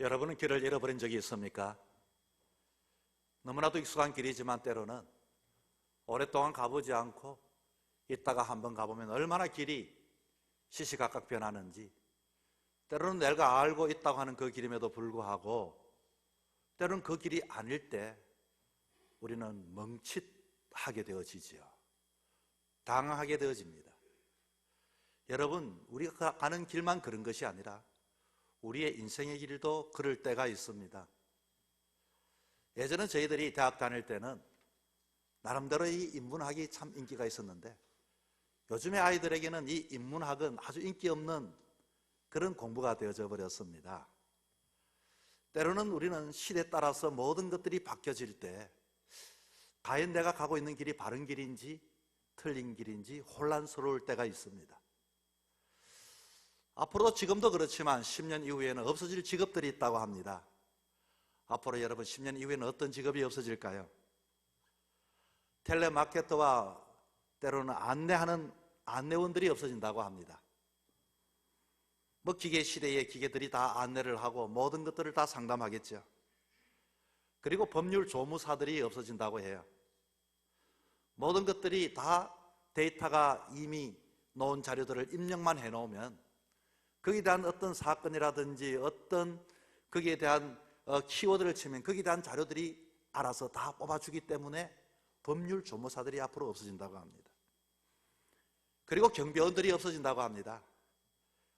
여러분은 길을 잃어버린 적이 있습니까? 너무나도 익숙한 길이지만 때로는 오랫동안 가보지 않고 있다가 한번 가보면 얼마나 길이 시시각각 변하는지, 때로는 내가 알고 있다고 하는 그 길임에도 불구하고 때로는 그 길이 아닐 때 우리는 멍칫하게 되어지지요. 당황하게 되어집니다. 여러분, 우리가 가는 길만 그런 것이 아니라 우리의 인생의 길도 그럴 때가 있습니다. 예전에 저희들이 대학 다닐 때는 나름대로 이 인문학이 참 인기가 있었는데, 요즘의 아이들에게는 이 인문학은 아주 인기 없는 그런 공부가 되어져 버렸습니다. 때로는 우리는 시대에 따라서 모든 것들이 바뀌어질 때 과연 내가 가고 있는 길이 바른 길인지 틀린 길인지 혼란스러울 때가 있습니다. 앞으로 지금도 그렇지만 10년 이후에는 없어질 직업들이 있다고 합니다. 앞으로 여러분 10년 이후에는 어떤 직업이 없어질까요? 텔레마케터와 때로는 안내하는 안내원들이 없어진다고 합니다. 뭐 기계 시대에 기계들이 다 안내를 하고 모든 것들을 다 상담하겠죠. 그리고 법률 조무사들이 없어진다고 해요. 모든 것들이 다 데이터가 이미 놓은 자료들을 입력만 해놓으면 거기에 대한 어떤 사건이라든지 어떤 거기에 대한 키워드를 치면 거기에 대한 자료들이 알아서 다 뽑아주기 때문에 법률 조무사들이 앞으로 없어진다고 합니다. 그리고 경비원들이 없어진다고 합니다.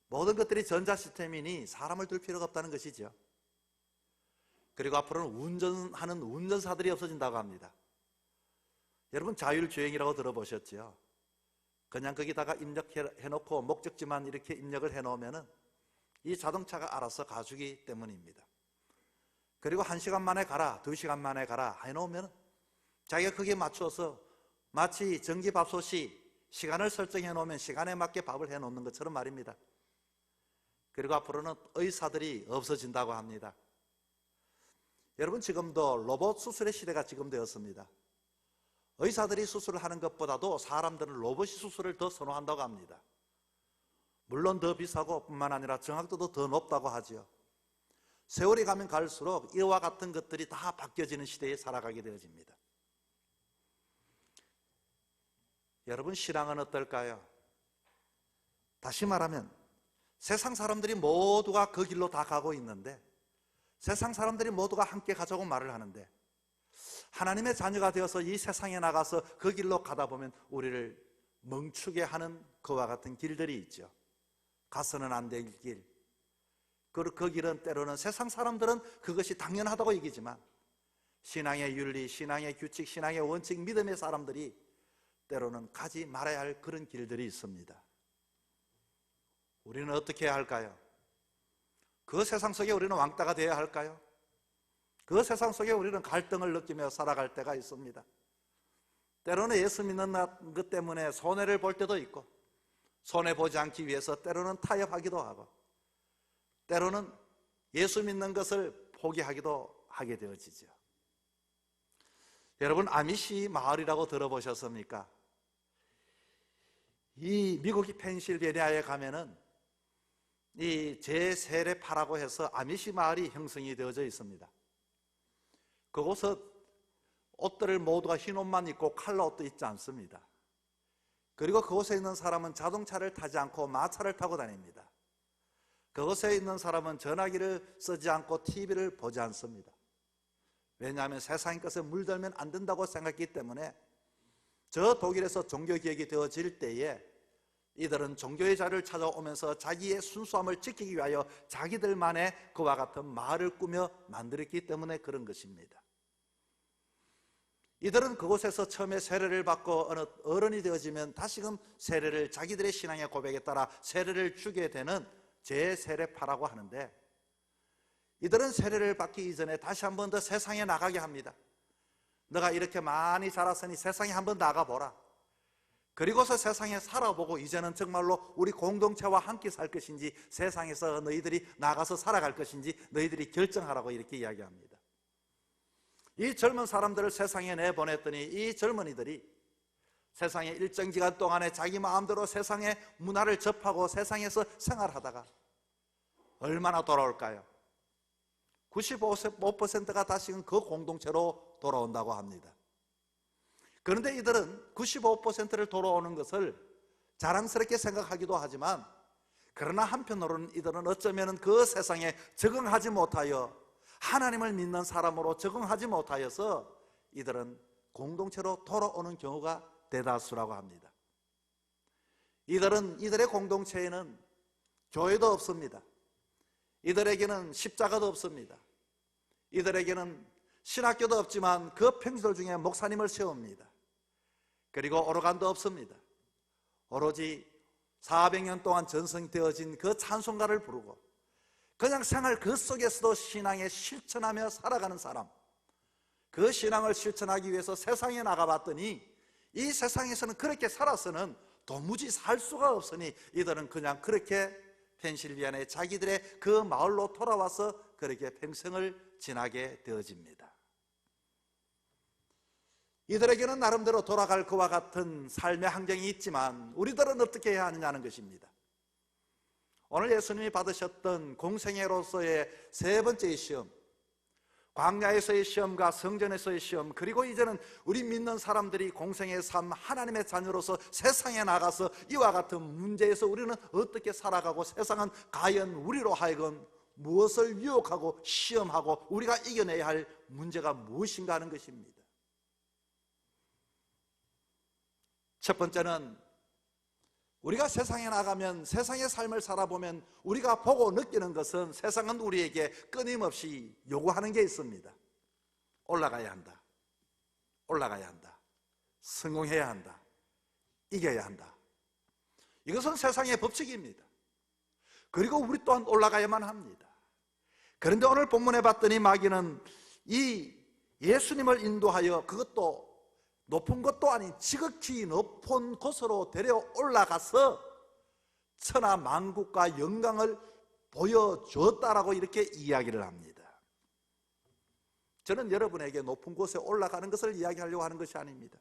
모든 것들이 전자시스템이니 사람을 둘 필요가 없다는 것이죠. 그리고 앞으로는 운전하는 운전사들이 없어진다고 합니다. 여러분 자율주행이라고 들어보셨죠? 그냥 거기다가 입력해놓고 목적지만 이렇게 입력을 해놓으면 이 자동차가 알아서 가주기 때문입니다. 그리고 1시간 만에 가라, 2시간 만에 가라 해놓으면 자기가 거기에 맞춰서 마치 전기밥솥이 시간을 설정해 놓으면 시간에 맞게 밥을 해놓는 것처럼 말입니다. 그리고 앞으로는 의사들이 없어진다고 합니다. 여러분 지금도 로봇 수술의 시대가 지금 되었습니다. 의사들이 수술을 하는 것보다도 사람들은 로봇이 수술을 더 선호한다고 합니다. 물론 더 비싸고 뿐만 아니라 정확도도 더 높다고 하죠. 세월이 가면 갈수록 이와 같은 것들이 다 바뀌어지는 시대에 살아가게 되어집니다. 여러분 신앙은 어떨까요? 다시 말하면 세상 사람들이 모두가 그 길로 다 가고 있는데, 세상 사람들이 모두가 함께 가자고 말을 하는데, 하나님의 자녀가 되어서 이 세상에 나가서 그 길로 가다 보면 우리를 멈추게 하는 그와 같은 길들이 있죠. 가서는 안 될 길. 그 길은 때로는 세상 사람들은 그것이 당연하다고 여기지만 신앙의 윤리, 신앙의 규칙, 신앙의 원칙, 믿음의 사람들이 때로는 가지 말아야 할 그런 길들이 있습니다. 우리는 어떻게 해야 할까요? 그 세상 속에 우리는 왕따가 되어야 할까요? 그 세상 속에 우리는 갈등을 느끼며 살아갈 때가 있습니다. 때로는 예수 믿는 것 때문에 손해를 볼 때도 있고, 손해보지 않기 위해서 때로는 타협하기도 하고, 때로는 예수 믿는 것을 포기하기도 하게 되어지죠. 여러분 아미시 마을이라고 들어보셨습니까? 이 미국의 펜실베니아에 가면은 이 제3례파라고 해서 아미시 마을이 형성이 되어져 있습니다. 그곳은 옷들을 모두가 흰 옷만 입고 칼라 옷도 입지 않습니다. 그리고 그곳에 있는 사람은 자동차를 타지 않고 마차를 타고 다닙니다. 그곳에 있는 사람은 전화기를 쓰지 않고 TV를 보지 않습니다. 왜냐하면 세상의 것에 물들면 안 된다고 생각했기 때문에 저 독일에서 종교개혁이 되어질 때에 이들은 종교의 자리를 찾아오면서 자기의 순수함을 지키기 위하여 자기들만의 그와 같은 마을을 꾸며 만들었기 때문에 그런 것입니다. 이들은 그곳에서 처음에 세례를 받고 어느 어른이 되어지면 다시금 세례를 자기들의 신앙의 고백에 따라 세례를 주게 되는 제3례파라고 하는데, 이들은 세례를 받기 이전에 다시 한 번 더 세상에 나가게 합니다. 너가 이렇게 많이 자랐으니 세상에 한번 나가보라. 그리고서 세상에 살아보고 이제는 정말로 우리 공동체와 함께 살 것인지 세상에서 너희들이 나가서 살아갈 것인지 너희들이 결정하라고 이렇게 이야기합니다. 이 젊은 사람들을 세상에 내보냈더니 이 젊은이들이 세상에 일정 기간 동안에 자기 마음대로 세상의 문화를 접하고 세상에서 생활하다가 얼마나 돌아올까요? 95%가 다시금 그 공동체로 돌아온다고 합니다. 그런데 이들은 95%를 돌아오는 것을 자랑스럽게 생각하기도 하지만, 그러나 한편으로는 이들은 어쩌면 그 세상에 적응하지 못하여 하나님을 믿는 사람으로 적응하지 못하여서 이들은 공동체로 돌아오는 경우가 대다수라고 합니다. 이들의 공동체에는 교회도 없습니다. 이들에게는 십자가도 없습니다. 이들에게는 신학교도 없지만 그 평지들 중에 목사님을 세웁니다. 그리고 오르간도 없습니다. 오로지 400년 동안 전승되어진 그 찬송가를 부르고 그냥 생활 그 속에서도 신앙에 실천하며 살아가는 사람, 그 신앙을 실천하기 위해서 세상에 나가봤더니 이 세상에서는 그렇게 살아서는 도무지 살 수가 없으니 이들은 그냥 그렇게 펜실베니아의 자기들의 그 마을로 돌아와서 그렇게 평생을 지나게 되어집니다. 이들에게는 나름대로 돌아갈 것과 같은 삶의 환경이 있지만 우리들은 어떻게 해야 하느냐는 것입니다. 오늘 예수님이 받으셨던 공생애로서의 세 번째의 시험, 광야에서의 시험과 성전에서의 시험, 그리고 이제는 우리 믿는 사람들이 공생의 삶, 하나님의 자녀로서 세상에 나가서 이와 같은 문제에서 우리는 어떻게 살아가고 세상은 과연 우리로 하여금 무엇을 유혹하고 시험하고 우리가 이겨내야 할 문제가 무엇인가 하는 것입니다. 첫 번째는 우리가 세상에 나가면, 세상의 삶을 살아보면 우리가 보고 느끼는 것은 세상은 우리에게 끊임없이 요구하는 게 있습니다. 올라가야 한다, 올라가야 한다, 성공해야 한다, 이겨야 한다. 이것은 세상의 법칙입니다. 그리고 우리 또한 올라가야만 합니다. 그런데 오늘 본문에 봤더니 마귀는 이 예수님을 인도하여 그것도 높은 것도 아닌 지극히 높은 곳으로 데려 올라가서 천하 만국과 영광을 보여줬다라고 이렇게 이야기를 합니다. 저는 여러분에게 높은 곳에 올라가는 것을 이야기하려고 하는 것이 아닙니다.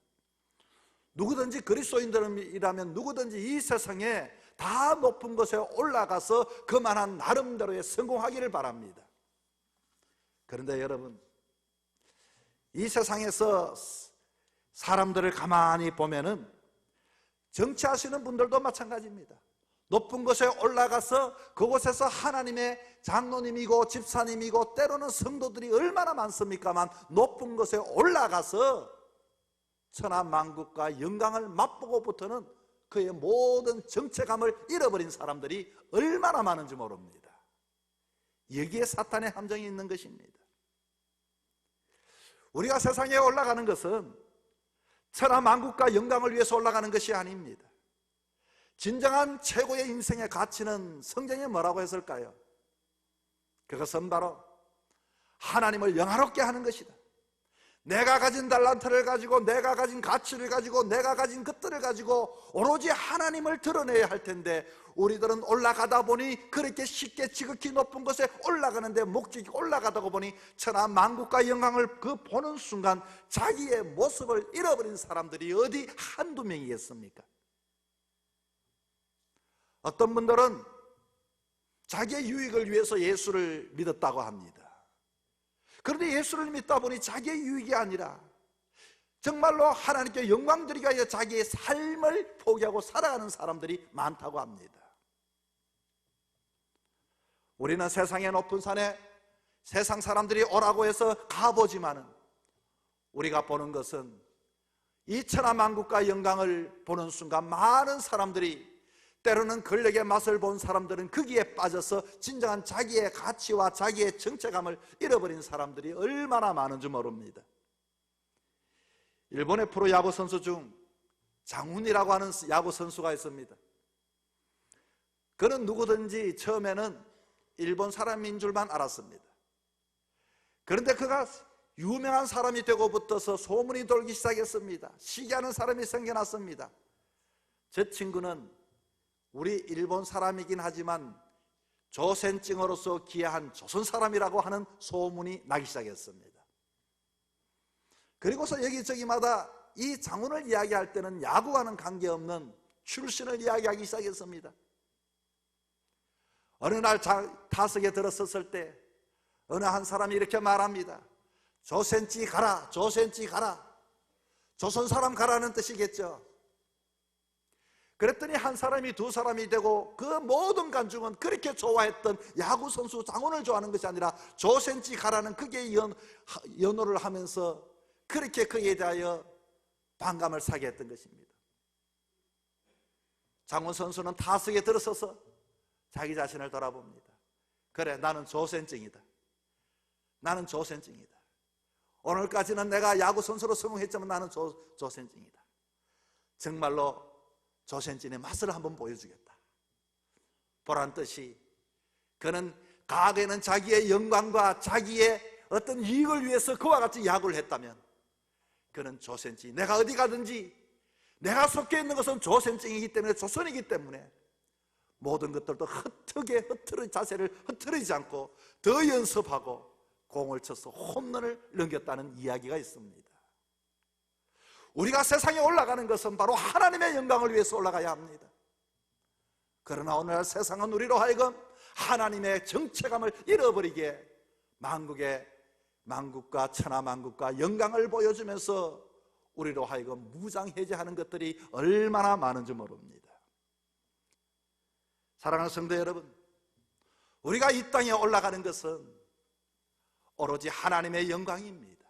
누구든지 그리스도인들이라면 누구든지 이 세상에 다 높은 곳에 올라가서 그만한 나름대로의 성공하기를 바랍니다. 그런데 여러분, 이 세상에서 사람들을 가만히 보면은 정치하시는 분들도 마찬가지입니다. 높은 곳에 올라가서 그곳에서 하나님의 장로님이고 집사님이고 때로는 성도들이 얼마나 많습니까만 높은 곳에 올라가서 천하 만국과 영광을 맛보고부터는 그의 모든 정체감을 잃어버린 사람들이 얼마나 많은지 모릅니다. 여기에 사탄의 함정이 있는 것입니다. 우리가 세상에 올라가는 것은 천하 만국과 영광을 위해서 올라가는 것이 아닙니다. 진정한 최고의 인생의 가치는 성경에 뭐라고 했을까요? 그것은 바로 하나님을 영화롭게 하는 것이다. 내가 가진 달란트를 가지고, 내가 가진 가치를 가지고, 내가 가진 것들을 가지고 오로지 하나님을 드러내야 할 텐데 우리들은 올라가다 보니 그렇게 쉽게 지극히 높은 곳에 올라가는데 목적이 올라가다 보니 천하 만국과 영광을 그 보는 순간 자기의 모습을 잃어버린 사람들이 어디 한두 명이겠습니까? 어떤 분들은 자기의 유익을 위해서 예수를 믿었다고 합니다. 그런데 예수를 믿다 보니 자기의 유익이 아니라 정말로 하나님께 영광 드리기 위해 자기의 삶을 포기하고 살아가는 사람들이 많다고 합니다. 우리는 세상의 높은 산에 세상 사람들이 오라고 해서 가보지만은 우리가 보는 것은 이 천하 만국과 영광을 보는 순간 많은 사람들이, 때로는 권력의 맛을 본 사람들은 거기에 빠져서 진정한 자기의 가치와 자기의 정체감을 잃어버린 사람들이 얼마나 많은지 모릅니다. 일본의 프로야구 선수 중 장훈이라고 하는 야구 선수가 있습니다. 그는 누구든지 처음에는 일본 사람인 줄만 알았습니다. 그런데 그가 유명한 사람이 되고 붙어서 소문이 돌기 시작했습니다. 시기하는 사람이 생겨났습니다. 저 친구는 우리 일본 사람이긴 하지만 조센증으로서 귀한 조선 사람이라고 하는 소문이 나기 시작했습니다. 그리고서 여기저기마다 이 장훈을 이야기할 때는 야구와는 관계없는 출신을 이야기하기 시작했습니다. 어느 날 타석에 들어섰을 때 어느 한 사람이 이렇게 말합니다. 조센지 가라, 조센지 가라. 조선 사람 가라는 뜻이겠죠. 그랬더니 한 사람이 두 사람이 되고 그 모든 관중은 그렇게 좋아했던 야구 선수 장원을 좋아하는 것이 아니라 조센지 가라는 그게 연호를 하면서 그렇게 그에 대하여 반감을 사게 했던 것입니다. 장원 선수는 타석에 들어서서 자기 자신을 돌아봅니다. 그래, 나는 조센증이다. 나는 조센증이다. 오늘까지는 내가 야구 선수로 성공했지만 나는 조센증이다. 정말로 조센진의 맛을 한번 보여주겠다. 보란 뜻이 그는 과거에는 자기의 영광과 자기의 어떤 이익을 위해서 그와 같이 야구를 했다면 그는 조센진, 내가 어디 가든지 내가 속해 있는 것은 조센증이기 때문에, 조선이기 때문에 모든 것들도 흐트러진 자세를 흐트러지지 않고 더 연습하고 공을 쳐서 홈런을 넘겼다는 이야기가 있습니다. 우리가 세상에 올라가는 것은 바로 하나님의 영광을 위해서 올라가야 합니다. 그러나 오늘날 세상은 우리로 하여금 하나님의 정체감을 잃어버리게 만국과 천하만국과 영광을 보여주면서 우리로 하여금 무장해제하는 것들이 얼마나 많은지 모릅니다. 사랑하는 성도 여러분, 우리가 이 땅에 올라가는 것은 오로지 하나님의 영광입니다.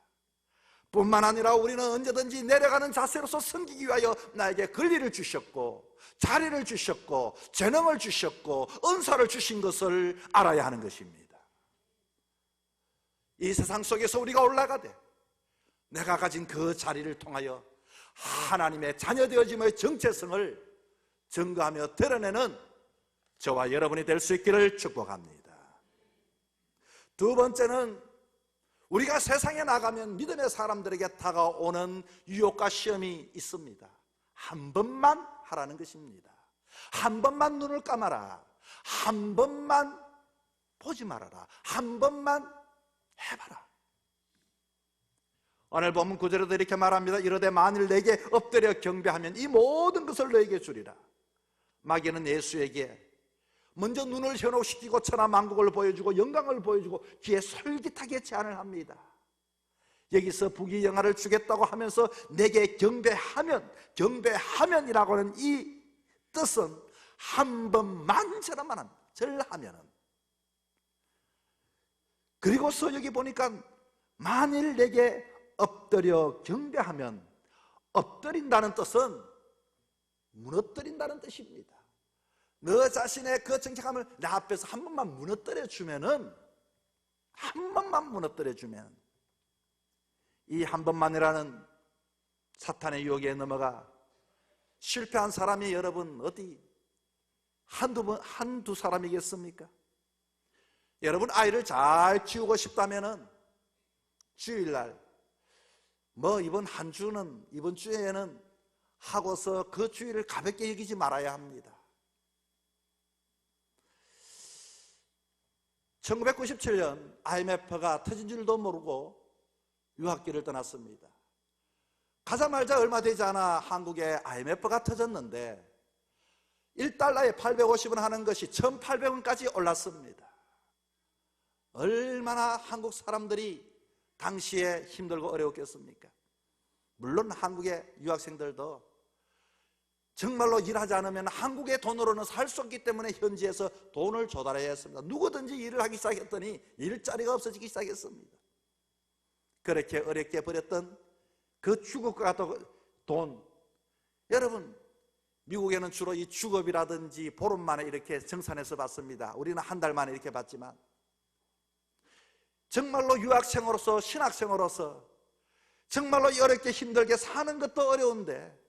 뿐만 아니라 우리는 언제든지 내려가는 자세로서 섬기기 위하여 나에게 권리를 주셨고 자리를 주셨고 재능을 주셨고 은사를 주신 것을 알아야 하는 것입니다. 이 세상 속에서 우리가 올라가되 내가 가진 그 자리를 통하여 하나님의 자녀 되어짐의 정체성을 증거하며 드러내는 저와 여러분이 될 수 있기를 축복합니다. 두 번째는 우리가 세상에 나가면 믿음의 사람들에게 다가오는 유혹과 시험이 있습니다. 한 번만 하라는 것입니다. 한 번만 눈을 감아라. 한 번만 보지 말아라. 한 번만 해봐라. 오늘 본문 9절에도 이렇게 말합니다. 이르되 만일 내게 엎드려 경배하면 이 모든 것을 너에게 주리라. 마귀는 예수에게 먼저 눈을 현혹시키고 천하만국을 보여주고 영광을 보여주고 귀에 솔깃하게 제안을 합니다. 여기서 부귀영화를 주겠다고 하면서 내게 경배하면이라고 하는 이 뜻은 한 번만 절하면 합니다. 절하면은. 그리고서 여기 보니까 만일 내게 엎드려 경배하면, 엎드린다는 뜻은 무너뜨린다는 뜻입니다. 너 자신의 그 정체감을 내 앞에서 한 번만 무너뜨려 주면은, 한 번만 무너뜨려 주면 이 한 번만이라는 사탄의 유혹에 넘어가 실패한 사람이 여러분 어디 한두 사람이겠습니까? 여러분 아이를 잘 키우고 싶다면은 주일날 이번 주에는 하고서 그 주일을 가볍게 여기지 말아야 합니다. 1997년 IMF가 터진 줄도 모르고 유학길을 떠났습니다. 가자마자 얼마 되지 않아 한국에 IMF가 터졌는데 1달러에 850원 하는 것이 1,800원까지 올랐습니다. 얼마나 한국 사람들이 당시에 힘들고 어려웠겠습니까? 물론 한국의 유학생들도 정말로 일하지 않으면 한국의 돈으로는 살 수 없기 때문에 현지에서 돈을 조달해야 했습니다. 누구든지 일을 하기 시작했더니 일자리가 없어지기 시작했습니다. 그렇게 어렵게 버렸던 그 주급과 같은 돈, 여러분 미국에는 주로 이 주급이라든지 보름 만에 이렇게 정산해서 받습니다. 우리는 한 달 만에 이렇게 받지만 정말로 유학생으로서 신학생으로서 정말로 어렵게 힘들게 사는 것도 어려운데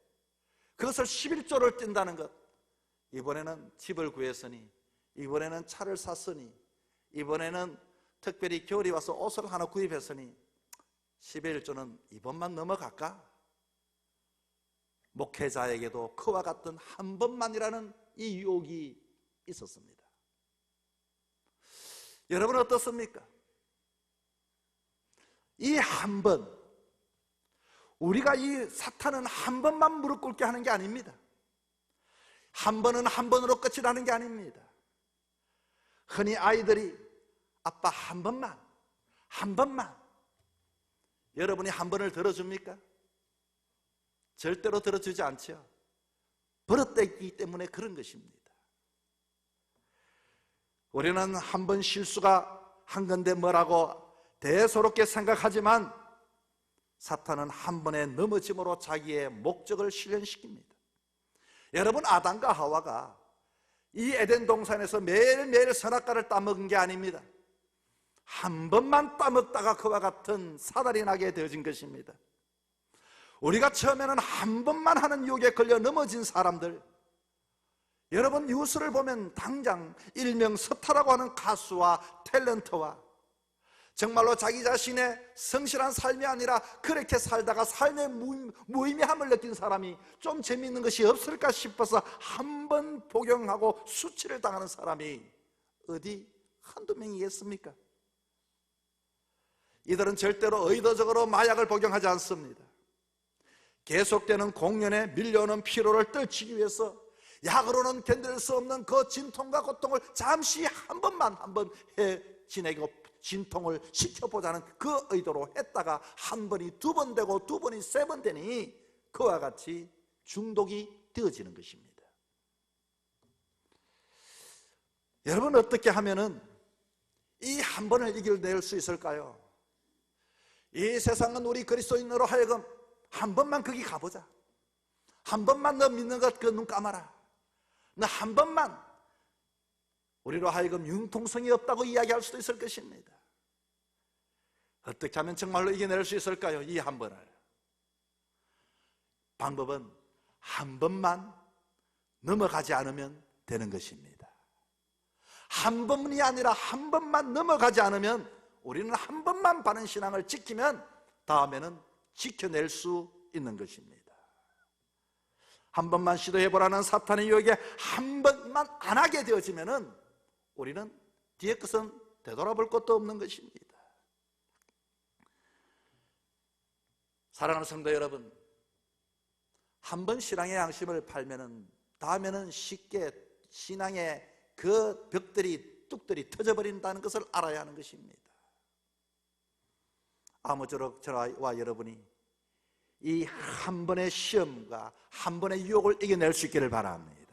그것을 11조를 뛴다는 것, 이번에는 집을 구했으니, 이번에는 차를 샀으니, 이번에는 특별히 겨울이 와서 옷을 하나 구입했으니 11조는 이번만 넘어갈까? 목회자에게도 그와 같은 한 번만이라는 이 유혹이 있었습니다. 여러분 어떻습니까? 이 한 번, 우리가 이 사탄은 한 번만 무릎 꿇게 하는 게 아닙니다. 한 번은 한 번으로 끝이 나는 게 아닙니다. 흔히 아이들이 아빠 한 번만, 한 번만. 여러분이 한 번을 들어줍니까? 절대로 들어주지 않죠. 버릇됐기 때문에 그런 것입니다. 우리는 한 번 실수가 한 건데 뭐라고 대수롭게 생각하지만 사탄은 한 번의 넘어짐으로 자기의 목적을 실현시킵니다. 여러분, 아담과 하와가 이 에덴 동산에서 매일매일 선악과를 따먹은 게 아닙니다. 한 번만 따먹다가 그와 같은 사달이 나게 되어진 것입니다. 우리가 처음에는 한 번만 하는 유혹에 걸려 넘어진 사람들, 여러분 뉴스를 보면 당장 일명 스타라고 하는 가수와 탤런트와 정말로 자기 자신의 성실한 삶이 아니라 그렇게 살다가 삶의 무의미함을 느낀 사람이 좀 재미있는 것이 없을까 싶어서 한 번 복용하고 수치를 당하는 사람이 어디 한두 명이겠습니까? 이들은 절대로 의도적으로 마약을 복용하지 않습니다. 계속되는 공연에 밀려오는 피로를 떨치기 위해서 약으로는 견딜 수 없는 그 진통과 고통을 잠시 한 번 해 지내고 진통을 시켜보자는 그 의도로 했다가 한 번이 두 번 되고 두 번이 세 번 되니 그와 같이 중독이 되어지는 것입니다. 여러분, 어떻게 하면은 이 한 번을 이겨낼 수 있을까요? 이 세상은 우리 그리스도인으로 하여금 한 번만 거기 가보자. 한 번만 너 믿는 것 그 눈 감아라. 너 한 번만. 우리로 하여금 융통성이 없다고 이야기할 수도 있을 것입니다. 어떻게 하면 정말로 이겨낼 수 있을까요? 이 한 번을. 방법은 한 번만 넘어가지 않으면 되는 것입니다. 한 번이 아니라 한 번만 넘어가지 않으면, 우리는 한 번만 바른 신앙을 지키면 다음에는 지켜낼 수 있는 것입니다. 한 번만 시도해보라는 사탄의 유혹에 한 번만 안 하게 되어지면은 우리는 뒤에 것은 되돌아볼 것도 없는 것입니다. 사랑하는 성도 여러분, 한 번 신앙의 양심을 팔면은 다음에는 쉽게 신앙의 그 벽들이 뚝들이 터져버린다는 것을 알아야 하는 것입니다. 아무쪼록 저와 여러분이 이 한 번의 시험과 한 번의 유혹을 이겨낼 수 있기를 바랍니다.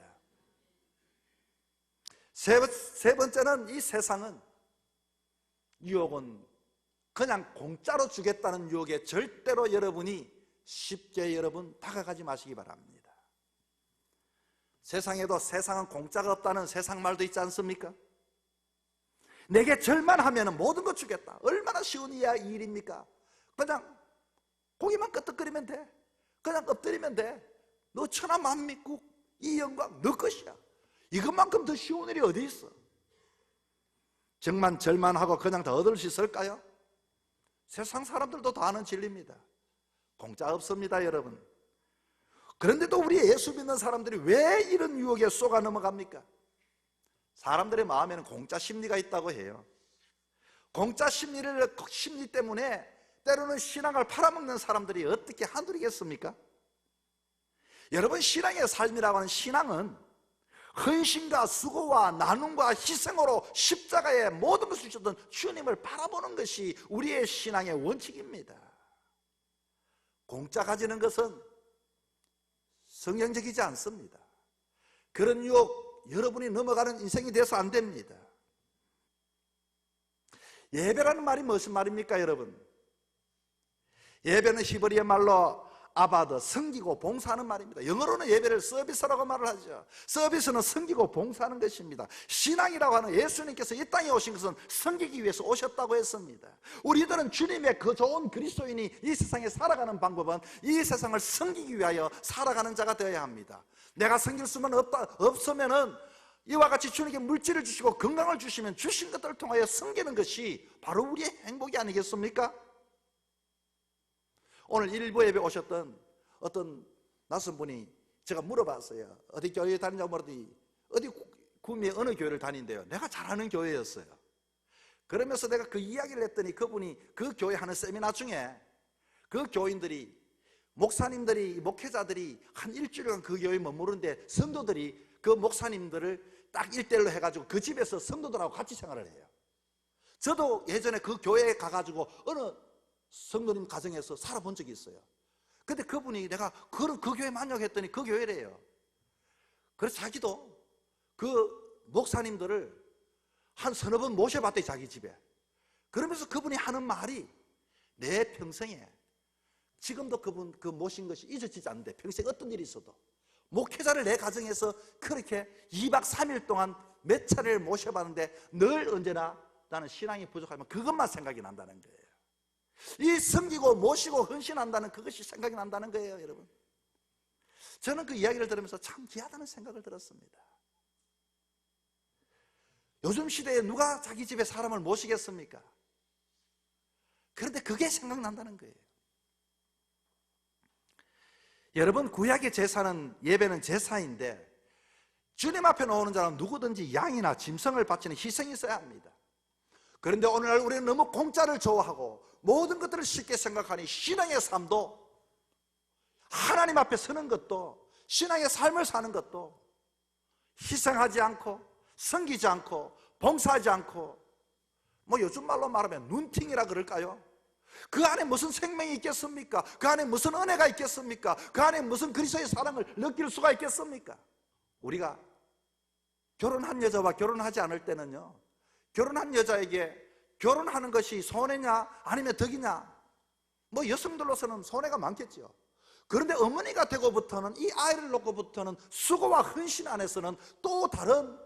세 번째는, 이 세상은 유혹은 그냥 공짜로 주겠다는 유혹에 절대로 여러분이 쉽게 다가가지 마시기 바랍니다. 세상에도 세상은 공짜가 없다는 세상 말도 있지 않습니까? 내게 절만 하면 모든 것 주겠다. 얼마나 쉬운 일입니까? 그냥 고기만 끄덕거리면 돼. 그냥 엎드리면 돼. 너 천하 만민국 이 영광 너 것이야. 이것만큼 더 쉬운 일이 어디 있어? 정만 절만 하고 그냥 더 얻을 수 있을까요? 세상 사람들도 다 아는 진리입니다. 공짜 없습니다, 여러분. 그런데도 우리 예수 믿는 사람들이 왜 이런 유혹에 쏘가 넘어갑니까? 사람들의 마음에는 공짜 심리가 있다고 해요. 공짜 심리 때문에 때로는 신앙을 팔아먹는 사람들이 어떻게 한둘이겠습니까? 여러분, 신앙의 삶이라고 하는 신앙은 헌신과 수고와 나눔과 희생으로 십자가에 모든 것을 주셨던 주님을 바라보는 것이 우리의 신앙의 원칙입니다. 공짜 가지는 것은 성경적이지 않습니다. 그런 유혹 여러분이 넘어가는 인생이 돼서 안 됩니다. 예배라는 말이 무슨 말입니까, 여러분? 예배는 히브리어 말로 아바드, 섬기고 봉사하는 말입니다. 영어로는 예배를 서비스라고 말을 하죠. 서비스는 섬기고 봉사하는 것입니다. 신앙이라고 하는, 예수님께서 이 땅에 오신 것은 섬기기 위해서 오셨다고 했습니다. 우리들은 주님의 그 좋은 그리스도인이 이 세상에 살아가는 방법은 이 세상을 섬기기 위하여 살아가는 자가 되어야 합니다. 내가 섬길 수만 없으면은 이와 같이 주님께 물질을 주시고 건강을 주시면 주신 것들을 통하여 섬기는 것이 바로 우리의 행복이 아니겠습니까? 오늘 일부 예배 오셨던 어떤 낯선 분이 제가 물어봤어요. 어디 교회 다니냐고 물었더니 어디 구미의 어느 교회를 다닌대요. 내가 잘 아는 교회였어요. 그러면서 내가 그 이야기를 했더니 그분이 그 교회 하는 세미나 중에 그 교인들이, 목사님들이, 목회자들이 한 일주일간 그 교회에 머무르는데 성도들이 그 목사님들을 딱 1대1로 해가지고 그 집에서 성도들하고 같이 생활을 해요. 저도 예전에 그 교회에 가가지고 어느 성도님 가정에서 살아본 적이 있어요. 근데 그분이 내가 그 교회 만족했더니 그 교회래요. 그래서 자기도 그 목사님들을 한 서너 번 모셔봤대, 자기 집에. 그러면서 그분이 하는 말이 내 평생에, 지금도 그분 그 모신 것이 잊어지지 않는데, 평생 어떤 일이 있어도 목회자를 내 가정에서 그렇게 2박 3일 동안 몇 차례를 모셔봤는데 늘 언제나 나는 신앙이 부족하면 그것만 생각이 난다는 거예요. 이 섬기고 모시고 헌신한다는 그것이 생각이 난다는 거예요, 여러분. 저는 그 이야기를 들으면서 참 귀하다는 생각을 들었습니다. 요즘 시대에 누가 자기 집에 사람을 모시겠습니까? 그런데 그게 생각난다는 거예요. 여러분, 구약의 제사는, 예배는 제사인데 주님 앞에 나오는 자는 누구든지 양이나 짐승을 바치는 희생이 있어야 합니다. 그런데 오늘날 우리는 너무 공짜를 좋아하고 모든 것들을 쉽게 생각하니 신앙의 삶도, 하나님 앞에 서는 것도, 신앙의 삶을 사는 것도 희생하지 않고 섬기지 않고 봉사하지 않고, 뭐 요즘 말로 말하면 눈팅이라 그럴까요? 그 안에 무슨 생명이 있겠습니까? 그 안에 무슨 은혜가 있겠습니까? 그 안에 무슨 그리스도의 사랑을 느낄 수가 있겠습니까? 우리가 결혼한 여자와 결혼하지 않을 때는요, 결혼한 여자에게 결혼하는 것이 손해냐 아니면 덕이냐, 뭐 여성들로서는 손해가 많겠죠. 그런데 어머니가 되고부터는, 이 아이를 놓고부터는 수고와 헌신 안에서는 또 다른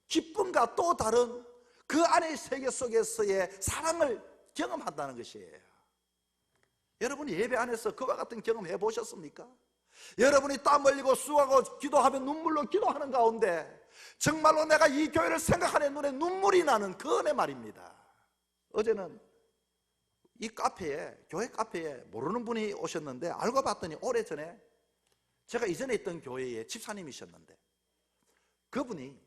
기쁨과 또 다른 그 안의 세계 속에서의 사랑을 경험한다는 것이에요. 여러분이 예배 안에서 그와 같은 경험 해보셨습니까? 여러분이 땀 흘리고 수고하고 기도하며 눈물로 기도하는 가운데 정말로 내가 이 교회를 생각하는 눈에 눈물이 나는 그 은혜 말입니다. 어제는 이 카페에, 교회 카페에 모르는 분이 오셨는데 알고 봤더니 오래전에 제가 이전에 있던 교회의 집사님이셨는데, 그분이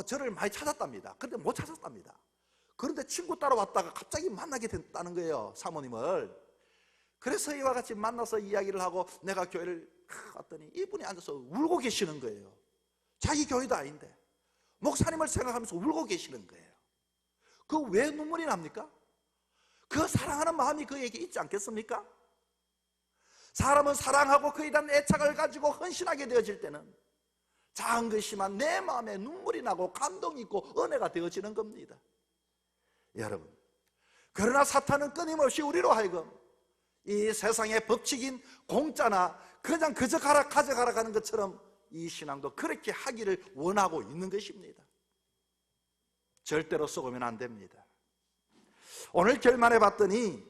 저를 많이 찾았답니다. 그런데 못 찾았답니다. 그런데 친구 따라왔다가 갑자기 만나게 됐다는 거예요, 사모님을. 그래서 이와 같이 만나서 이야기를 하고 내가 교회를 갔더니 이분이 앉아서 울고 계시는 거예요. 자기 교회도 아닌데 목사님을 생각하면서 울고 계시는 거예요. 그 왜 눈물이 납니까? 그 사랑하는 마음이 그에게 있지 않겠습니까? 사람은 사랑하고 그에 대한 애착을 가지고 헌신하게 되어질 때는 작은 것이지만 내 마음에 눈물이 나고 감동이 있고 은혜가 되어지는 겁니다. 여러분, 그러나 사탄은 끊임없이 우리로 하여금 이 세상의 법칙인 공짜나 그냥 그저 가져가라 하는 것처럼 이 신앙도 그렇게 하기를 원하고 있는 것입니다. 절대로 썩으면 안 됩니다. 오늘 결말해 봤더니,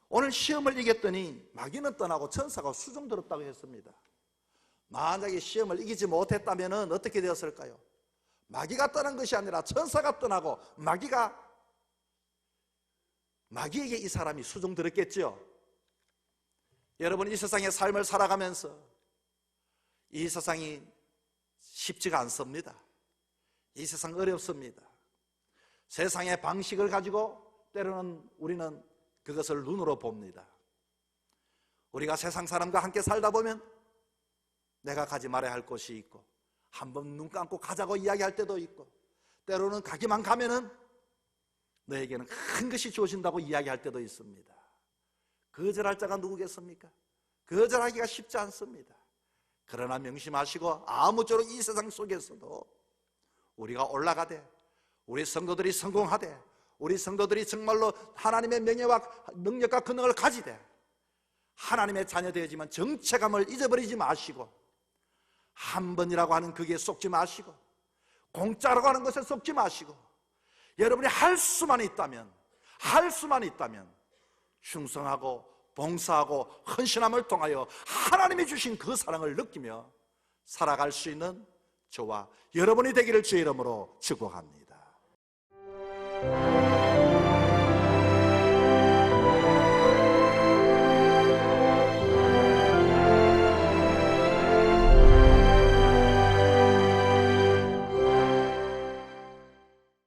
오늘 시험을 이겼더니 마귀는 떠나고 천사가 수종 들었다고 했습니다. 만약에 시험을 이기지 못했다면 어떻게 되었을까요? 마귀가 떠난 것이 아니라 천사가 떠나고 마귀에게 이 사람이 수종 들었겠죠. 여러분, 이 세상의 삶을 살아가면서 이 세상이 쉽지가 않습니다. 이 세상 어렵습니다. 세상의 방식을 가지고 때로는 우리는 그것을 눈으로 봅니다. 우리가 세상 사람과 함께 살다 보면 내가 가지 말아야 할 곳이 있고, 한번 눈 감고 가자고 이야기할 때도 있고, 때로는 가기만 가면은 너에게는 큰 것이 주어진다고 이야기할 때도 있습니다. 거절할 자가 누구겠습니까? 거절하기가 쉽지 않습니다. 그러나 명심하시고, 아무쪼록 이 세상 속에서도 우리가 올라가되, 우리 성도들이 성공하되, 우리 성도들이 정말로 하나님의 명예와 능력과 권능을 가지되 하나님의 자녀 되어지만 정체감을 잊어버리지 마시고, 한 번이라고 하는 그게 속지 마시고, 공짜라고 하는 것에 속지 마시고, 여러분이 할 수만 있다면 충성하고 봉사하고 헌신함을 통하여 하나님이 주신 그 사랑을 느끼며 살아갈 수 있는 저와 여러분이 되기를 주의 이름으로 축복합니다.